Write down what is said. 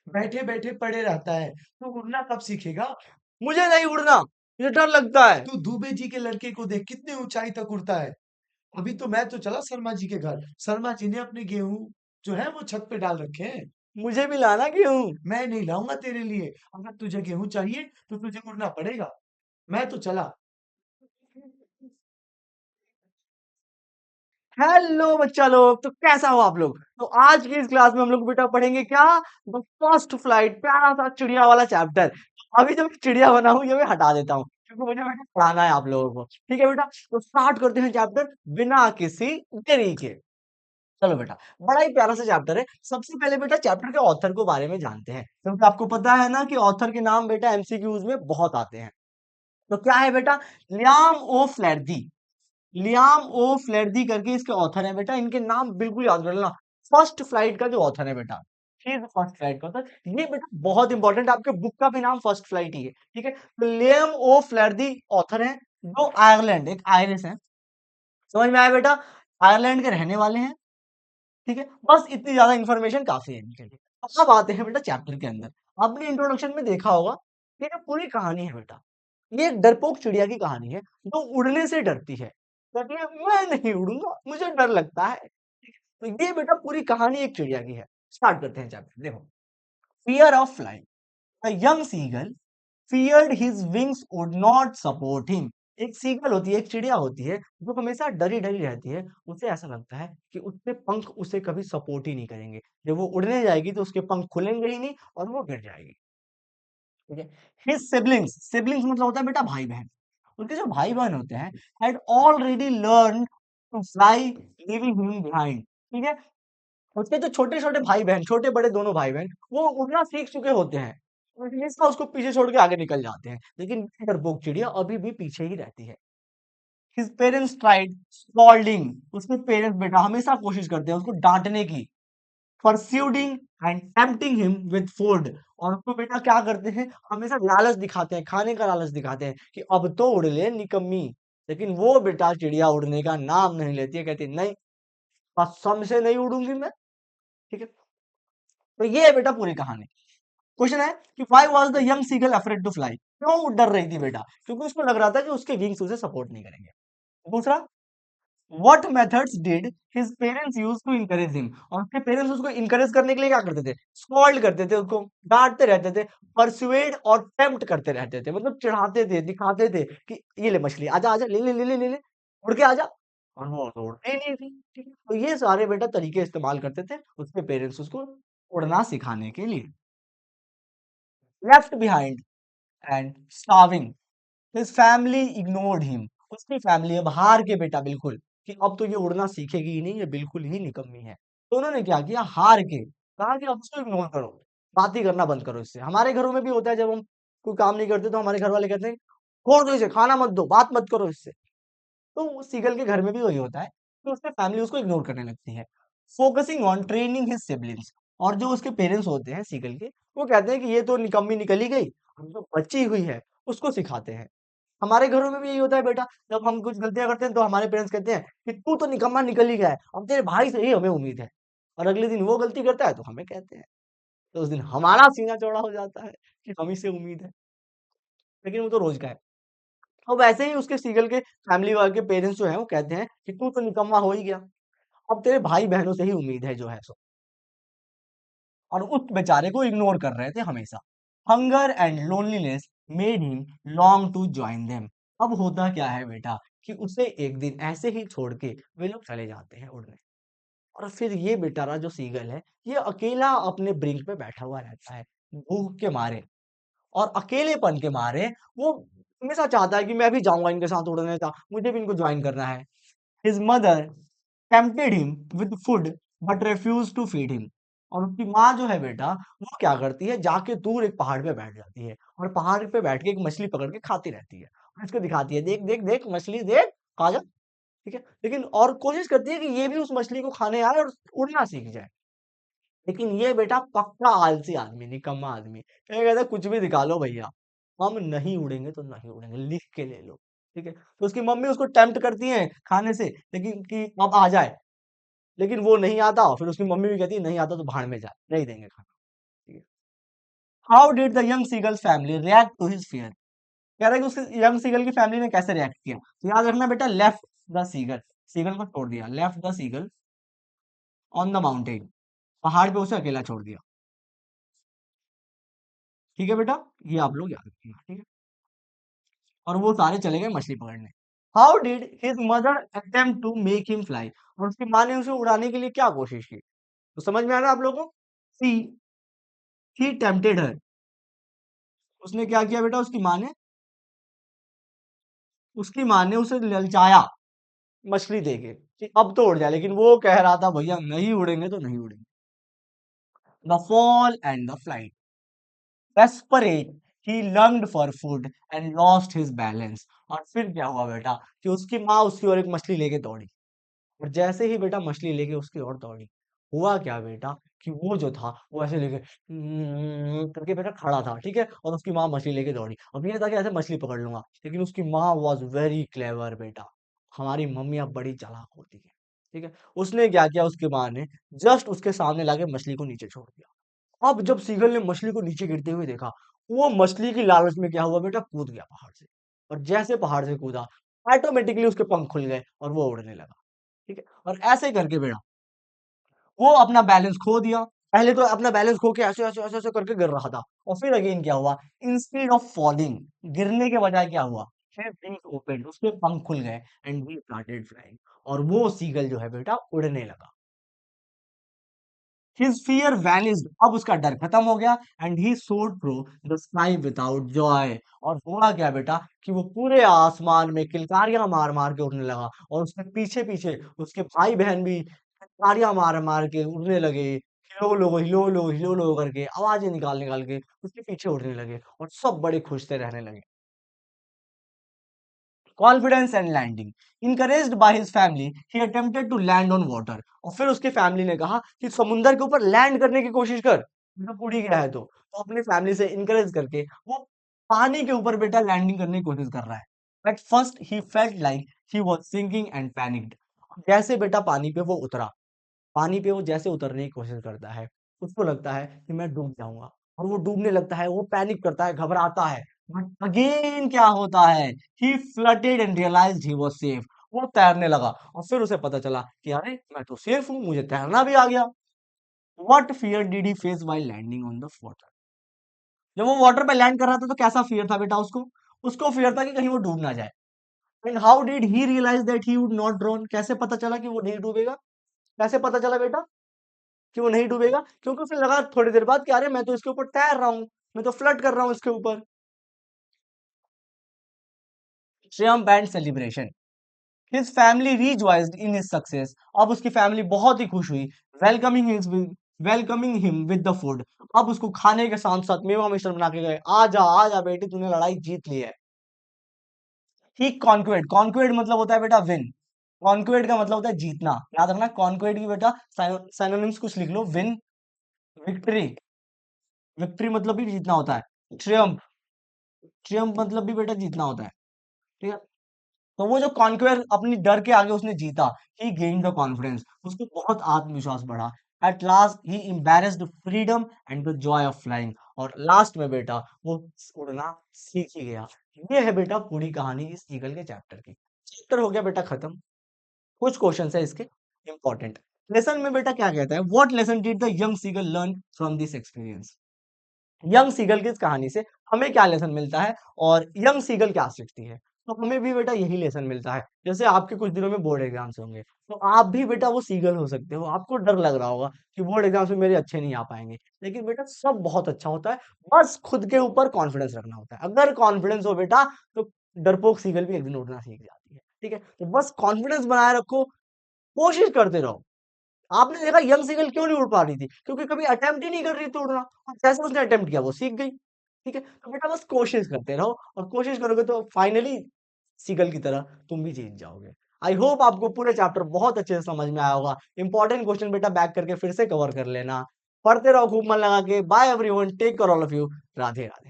बैठे बैठे पड़े रहता है, तो उड़ना कब सीखेगा? मुझे नहीं उड़ना, मुझे डर लगता है। तू दुबे जी के लड़के को देख, कितनी ऊंचाई तक उड़ता है। अभी तो मैं तो चला शर्मा जी के घर, शर्मा जी ने अपने गेहूं जो है वो छत पे डाल रखे हैं। मुझे भी लाना क्यों? मैं नहीं लाऊंगा तेरे लिए। अगर तुझे गेहूं चाहिए तो तुझे उड़ना पड़ेगा। मैं तो चला। हेलो बच्चा लोग, तो कैसा हो आप लोग? तो आज की इस क्लास में हम लोग बेटा पढ़ेंगे क्या? द फर्स्ट फ्लाइट, प्यारा सा चिड़िया वाला चैप्टर। अभी जब चिड़िया बना हूं ये मैं हटा देता हूँ क्योंकि मुझे बेटा पढ़ाना है आप लोगों को। ठीक है बेटा, तो स्टार्ट करते हैं चैप्टर बिना किसी देरी के। चलो बेटा, बड़ा ही प्यारा सा चैप्टर है। सबसे पहले बेटा चैप्टर के ऑथर को बारे में जानते हैं, क्योंकि आपको पता है ना कि ऑथर के नाम बेटा एमसीक्यूज में बहुत आते हैं। तो क्या है बेटा? लियाम ओ फ्लेरदी। लियाम ओ फ्लेरदी करके इसके ऑथर है बेटा, इनके नाम बिल्कुल याद कर लेना। फर्स्ट फ्लाइट का जो ऑथर है बेटा, ही इज फर्स्ट फ्लाइट का ऑथर। ये बेटा बहुत इंपॉर्टेंट, आपके बुक का भी नाम फर्स्ट फ्लाइट ही है। ठीक है, तो लियाम ओ फ्लेरदी ऑथर है, जो आयरलैंड, एक आयरिश है। समझ में आया बेटा? आयरलैंड के रहने वाले हैं। ठीक है, बस इतनी ज्यादा इंफॉर्मेशन काफी है इनके लिए। अब आते हैं बेटा चैप्टर के अंदर। आपने इंट्रोडक्शन में देखा होगा, ये जो पूरी कहानी है बेटा, ये एक डरपोक चिड़िया की कहानी है जो उड़ने से डरती है। कहती है मैं नहीं उड़ूंगा, मुझे डर लगता है। तो ये बेटा पूरी कहानी एक चिड़िया की है। स्टार्ट करते हैं चैप्टर, देखो। Fear of flying. A young seagull feared his wings would not support him. एक सीगल होती है, एक चिड़िया होती है जो हमेशा डरी डरी रहती है। उसे ऐसा लगता है कि उसके पंख उसे कभी सपोर्ट ही नहीं करेंगे। जब वो उड़ने जाएगी तो उसके पंख खुलेंगे ही नहीं और वो गिर जाएगी। ठीक है। हिज सिबलिंग्स, सिबलिंग्स मतलब होता है बेटा भाई बहन। उनके जो भाई बहन होते हैं, had already learn to fly living him behind. ठीक है, उसके जो छोटे छोटे भाई बहन, छोटे बड़े दोनों भाई बहन, वो उड़ना सीख चुके होते हैं। और हमेशा उसको पीछे छोड़ के आगे निकल जाते हैं, लेकिन डरपोक चिड़िया अभी भी पीछे ही रहती है। His parents tried scolding. उसके पेरेंट्स बेटा हमेशा कोशिश करते हैं उसको डांटने की। Persuading and tempting him with food. और उसको बेटा क्या करते हैं, हमेशा लालच दिखाते हैं, खाने का लालच दिखाते हैं कि अब तो उड़ ले निकम्मी। लेकिन वो बेटा चिड़िया उड़ने का नाम नहीं लेती है, कहती नहीं, कसम से नहीं उड़ूंगी मैं। ठीक है, तो ये है बेटा पूरी कहानी। क्वेश्चन है कि why was the young seagull afraid to fly? क्यों डर रही थी बेटा? क्योंकि उसको लग रहा था कि उसके विंग्स उसे सपोर्ट नहीं करेंगे। दूसरा, what methods did his parents use to encourage him? और उसके पेरेंट्स उसको इनकरेज करने के लिए क्या करते थे? स्कॉल्ड करते थे, उसको डांटते रहते थे। परसुएड और टेम्प्ट करते रहते थे, मतलब चिढ़ाते थे, दिखाते थे कि ये ले मछली, आजा आजा, ले ले ले ले ले ले, उड़ के आजा। और वो तो उड़ते ही नहीं थी। ठीक है, तो ये सारे बेटा तरीके इस्तेमाल करते थे उसके पेरेंट्स उसको उड़ना सिखाने के लिए। Left behind and starving, his family ignored him. उसकी फैमिली अब हार के बेटा बिल्कुल, कि अब तो ये उड़ना सीखेगी ही नहीं, ये बिल्कुल ही निकम्मी है। तो उन्होंने क्या किया, हार के कहा कि अब इसको इग्नोर करो, बात ही करना बंद करो इससे। हमारे घरों में भी होता है, जब हम कोई काम नहीं करते तो हमारे घर वाले कहते हैं छोड़ दो इसे, खाना मत दो, बात मत करो इससे। तो उस सीगल के घर में भी वही होता है कि उसकी फैमिली उसको इग्नोर करने लगती है। Focusing on training his siblings. और जो उसके पेरेंट्स होते हैं सीगल के, वो कहते हैं कि ये तो निकम्मी निकल ही गई, हम जो बची हुई है उसको सिखाते हैं। हमारे घरों में भी यही होता है बेटा, जब हम कुछ गलतियां करते हैं तो हमारे पेरेंट्स कहते हैं कि तू तो निकम्मा निकल ही गया है, अब तेरे भाई से ही हमें उम्मीद है। और अगले दिन वो गलती करता है तो हमें कहते हैं। तो उस दिन हमारा सीना चौड़ा हो जाता है कि हम ही से उम्मीद है, लेकिन वो तो रोज का है। और वैसे ही उसके सीगल के फैमिली वाले के पेरेंट्स जो है वो कहते हैं कि तू तो निकम्मा हो ही गया, अब तेरे भाई बहनों से ही उम्मीद है जो है सो। और उस बेचारे को इग्नोर कर रहे थे हमेशा। Hunger and loneliness made him long to join them. अब होता क्या है बेटा, कि उसे एक दिन ऐसे ही छोड़ के वे लोग चले जाते हैं उड़ने। और फिर ये बेचारा जो सीगल है, ये अकेला अपने ब्रिंक पे बैठा हुआ रहता है, भूख के मारे और अकेलेपन के मारे। वो हमेशा चाहता है कि मैं भी जाऊंगा इनके साथ उड़ने का, मुझे भी इनको ज्वाइन करना है। His mother tempted him with food but refuse to feed him. और उसकी माँ जो है बेटा, वो क्या करती है, जाके दूर एक पहाड़ पे बैठ जाती है और पहाड़ पे बैठ के एक मछली पकड़ के खाती रहती है और इसको दिखाती है, देख देख देख मछली देख, खा जा। ठीक है, लेकिन और कोशिश करती है कि ये भी उस मछली को खाने आए और उड़ना सीख जाए। लेकिन ये बेटा पक्का आलसी आदमी, निकम्मा आदमी, ये कहता है कुछ भी दिखा लो भैया, हम नहीं उड़ेंगे तो नहीं उड़ेंगे, लिख के ले लो। ठीक है, तो उसकी मम्मी उसको टेम्प्ट करती है खाने से, लेकिन कि अब आ जाए, लेकिन वो नहीं आता। फिर उसकी मम्मी भी कहती है नहीं आता तो भाड़ में जाए, नहीं देंगे खाना। ठीक है, how did the young seagull family react to his fear? कह रहा है कि उसके यंग सीगल की फैमिली ने कैसे रिएक्ट किया। तो याद रखना बेटा, लेफ्ट द सीगल, सीगल को छोड़ दिया, left the seagull on the mountain, पहाड़ पे उसे अकेला छोड़ दिया। ठीक है बेटा, ये आप लोग याद रखिएगा, ठीक है। और वो सारे चले गए मछली पकड़ने। How did his mother attempt to make him fly? और उसकी माँ ने उसे उड़ाने के लिए क्या कोशिश की? तो समझ में आ रहा है आप लोगों को? सी ही टेम्पटेड हर, उसने क्या किया बेटा, उसकी माँ ने उसे ललचाया मछली देके कि अब तो उड़ जाए, लेकिन वो कह रहा था भैया नहीं उड़ेंगे तो नहीं उड़ेंगे। The fall and the flight, desperate he longed for food and lost his balance। और फिर क्या हुआ बेटा कि उसकी माँ उसकी ओर एक मछली लेके दौड़ी, और जैसे ही बेटा मछली लेके उसकी ओर दौड़ी, हुआ क्या बेटा कि वो जो था वो ऐसे लेके करके बेटा खड़ा था, ठीक है, और उसकी माँ मछली लेके दौड़ी। अब ये था कि ऐसे मछली पकड़ लूंगा, लेकिन उसकी माँ वॉज वेरी क्लेवर बेटा। हमारी मम्मियाँ बड़ी चालाक होती है, ठीक है। उसने क्या किया, उसकी माँ ने जस्ट उसके सामने लाके मछली को नीचे छोड़ दिया। अब जब सीगल ने मछली को नीचे गिरते हुए देखा, वो मछली की लालच में क्या हुआ बेटा, कूद गया पहाड़ से। और जैसे पहाड़ से कूदा, ऑटोमेटिकली उसके पंख खुल गए और वो उड़ने लगा, ठीक है। और ऐसे करके बेटा वो अपना बैलेंस खो दिया। पहले तो अपना बैलेंस खो के ऐसे ऐसे ऐसे ऐसे करके गिर रहा था, और फिर अगेन क्या हुआ, इंस्टेड ऑफ फॉलिंग, गिरने के बजाय क्या हुआ, फिर विंग्स ओपन, उसके पंख खुल गए एंड ही स्टार्टेड फ्लाइंग, और वो सीगल जो है बेटा उड़ने लगा। His fear vanished, अब उसका डर खत्म हो गया, and he soared through the sky without joy। और हुआ क्या बेटा कि वो पूरे आसमान में किलकारियां मार मार के उड़ने लगा, और उसके पीछे पीछे उसके भाई बहन भी किलकारियां मार मार के उड़ने लगे, हिलो लो हिलो लो हिलो लो करके आवाजें निकाल निकाल के उसके पीछे उड़ने लगे, और सब बड़े खुश से रहने लगे। Confidence and landing, encouraged by his family he attempted to land on water. और फिर उसके फैमिली ने कहा कि समुंदर के ऊपर लैंड करने की कोशिश कर, मतलब उड़ ही गया है तो अपनी फैमिली से इनकरेज करके वो पानी के ऊपर बेटा लैंडिंग करने की कोशिश कर रहा है। At first he felt like he was sinking and panicked. जैसे बेटा पानी पे वो उतरा, पानी पे वो जैसे उतरने की कोशिश करता है, उसको लगता है कि मैं डूब जाऊंगा, और वो डूबने लगता है, वो पैनिक करता है, घबराता है। बट अगेन क्या होता है, he fluttered and realized he was safe. वो तैरने लगा, और फिर उसे पता चला कि अरे मैं तो सेफ हूँ, मुझे तैरना भी आ गया। What fear did he face while landing on the water? जब वो वाटर पे लैंड कर रहा था तो कैसा फियर था बेटा उसको? उसको फियर था कि कहीं वो डूब ना जाए। And how did he realize that he would not drown? कैसे पता चला कि वो नहीं डूबेगा? कैसे पता चला बेटा कि वो नहीं डूबेगा? क्योंकि उसे लगा थोड़ी देर बाद कि अरे मैं तो इसके ऊपर तैर रहा हूँ, मैं तो फ्लट कर रहा हूँ इसके ऊपर। Triumph and celebration, his family rejoiced in his success. अब उसकी फैमिली बहुत ही खुश हुई, welcoming his welcoming him with the food. अब उसको खाने के साथ साथ मेवा मिश्रण बना के गए, आ जा बेटी, तूने लड़ाई जीत ली है। ही कॉन्क्वेड, कॉन्क्वेड मतलब होता है बेटा विन, कॉन्क्वेड का मतलब होता है जीतना। याद रखना कॉन्क्वेड की बेटा सिनोनिम्स कुछ लिख लो, विन, विक्ट्री, विक्ट्री मतलब भी जीतना होता है, ट्रियम्फ, ट्रियम्फ मतलब भी बेटा जीतना होता है, ठीक है। तो वो जो कॉन्क्वेर अपनी डर के आगे उसने जीता, ही गेन द कॉन्फिडेंस, उसको बहुत आत्मविश्वास बढ़ा। At last he embarrassed freedom and the Joy of flying. और लास्ट में बेटा वो उड़ना सीख ही गया। ये है बेटा पूरी कहानी इस ईगल के चैप्टर की। चैप्टर हो गया बेटा खत्म। कुछ क्वेश्चन है इसके इंपॉर्टेंट। लेसन में बेटा क्या कहता है, what lesson did the young seagull learn from this experience? Young seagull की इस कहानी से हमें क्या लेसन मिलता है, और यंग सीगल क्या सीखती है? तो हमें भी बेटा यही लेसन मिलता है। जैसे आपके कुछ दिनों में बोर्ड एग्जाम्स होंगे, तो आप भी बेटा वो सीगल हो सकते हो। आपको डर लग रहा होगा कि बोर्ड एग्जाम्स में मेरे अच्छे नहीं आ पाएंगे, लेकिन बेटा सब बहुत अच्छा होता है। बस खुद के ऊपर कॉन्फिडेंस रखना होता है। अगर कॉन्फिडेंस हो बेटा तो डरपोक सीगल भी एक दिन उड़ना सीख जाती है, ठीक है। तो बस कॉन्फिडेंस बनाए रखो, कोशिश करते रहो। आपने देखा यंग सीगल क्यों नहीं उड़ पा रही थी? क्योंकि कभी अटेम्प्ट ही नहीं कर रही थी उड़ना, और जैसे उसने अटेम्प्ट किया वो सीख गई, ठीक है। तो बेटा बस कोशिश करते रहो, और कोशिश करोगे तो फाइनली सीगल की तरह तुम भी जीत जाओगे। आई होप आपको पूरे चैप्टर बहुत अच्छे से समझ में आया होगा। इंपॉर्टेंट क्वेश्चन बेटा बैक करके फिर से कवर कर लेना। पढ़ते रहो खूब मन लगा के। Bye everyone, take care all of you. Radhe Radhe.